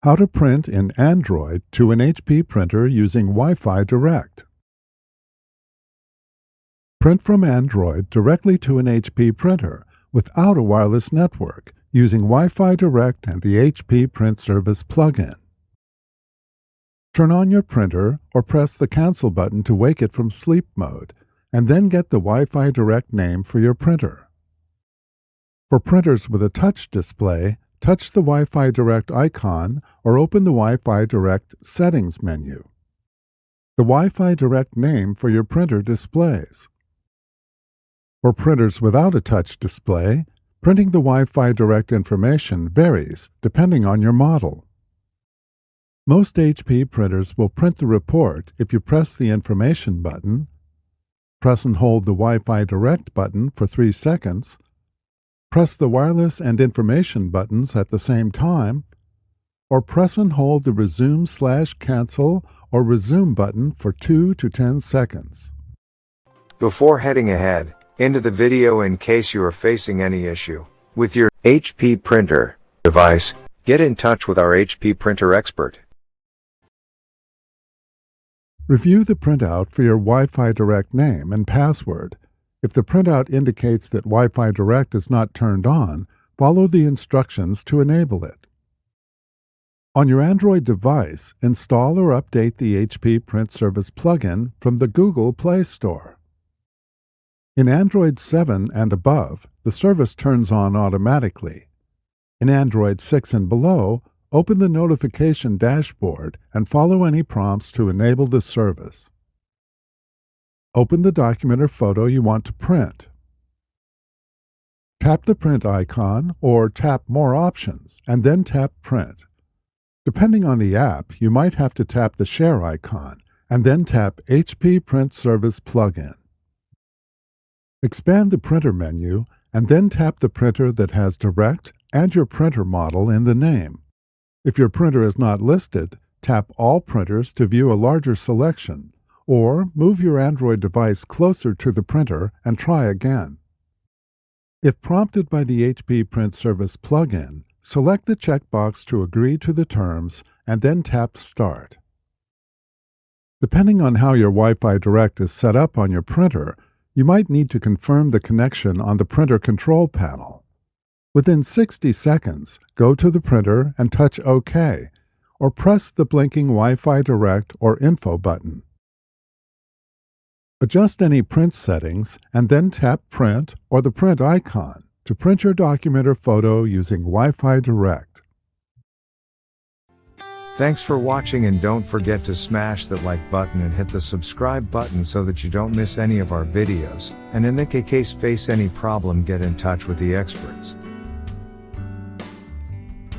How to print in Android to an HP printer using Wi-Fi Direct. Print from Android directly to an HP printer without a wireless network using Wi-Fi Direct and the HP Print Service plugin. Turn on your printer or press the Cancel button to wake it from sleep mode, and then get the Wi-Fi Direct name for your printer. For printers with a touch display, touch the Wi-Fi Direct icon or open the Wi-Fi Direct Settings menu. The Wi-Fi Direct name for your printer displays. For printers without a touch display, printing the Wi-Fi Direct information varies depending on your model. Most HP printers will print the report if you press the Information button, press and hold the Wi-Fi Direct button for 3 seconds, press the Wireless and Information buttons at the same time, or press and hold the Resume/Cancel or Resume button for 2 to 10 seconds. Before heading ahead into the video, in case you are facing any issue with your HP printer device, get in touch with our HP printer expert. Review the printout for your Wi-Fi Direct name and password. If the printout indicates that Wi-Fi Direct is not turned on, follow the instructions to enable it. On your Android device, install or update the HP Print Service plugin from the Google Play Store. In Android 7 and above, the service turns on automatically. In Android 6 and below, open the notification dashboard and follow any prompts to enable the service. Open the document or photo you want to print. Tap the print icon or tap More Options and then tap Print. Depending on the app, you might have to tap the Share icon and then tap HP Print Service plugin. Expand the printer menu and then tap the printer that has Direct and your printer model in the name. If your printer is not listed, tap All Printers to view a larger selection, or move your Android device closer to the printer and try again. If prompted by the HP Print Service plugin, select the checkbox to agree to the terms and then tap Start. Depending on how your Wi-Fi Direct is set up on your printer, you might need to confirm the connection on the printer control panel. Within 60 seconds, go to the printer and touch OK, or press the blinking Wi-Fi Direct or Info button. Adjust any print settings and then tap Print or the print icon to print your document or photo using Wi-Fi Direct. Thanks for watching, and don't forget to smash that like button and hit the subscribe button so that you don't miss any of our videos, and in the case face any problem, get in touch with the experts.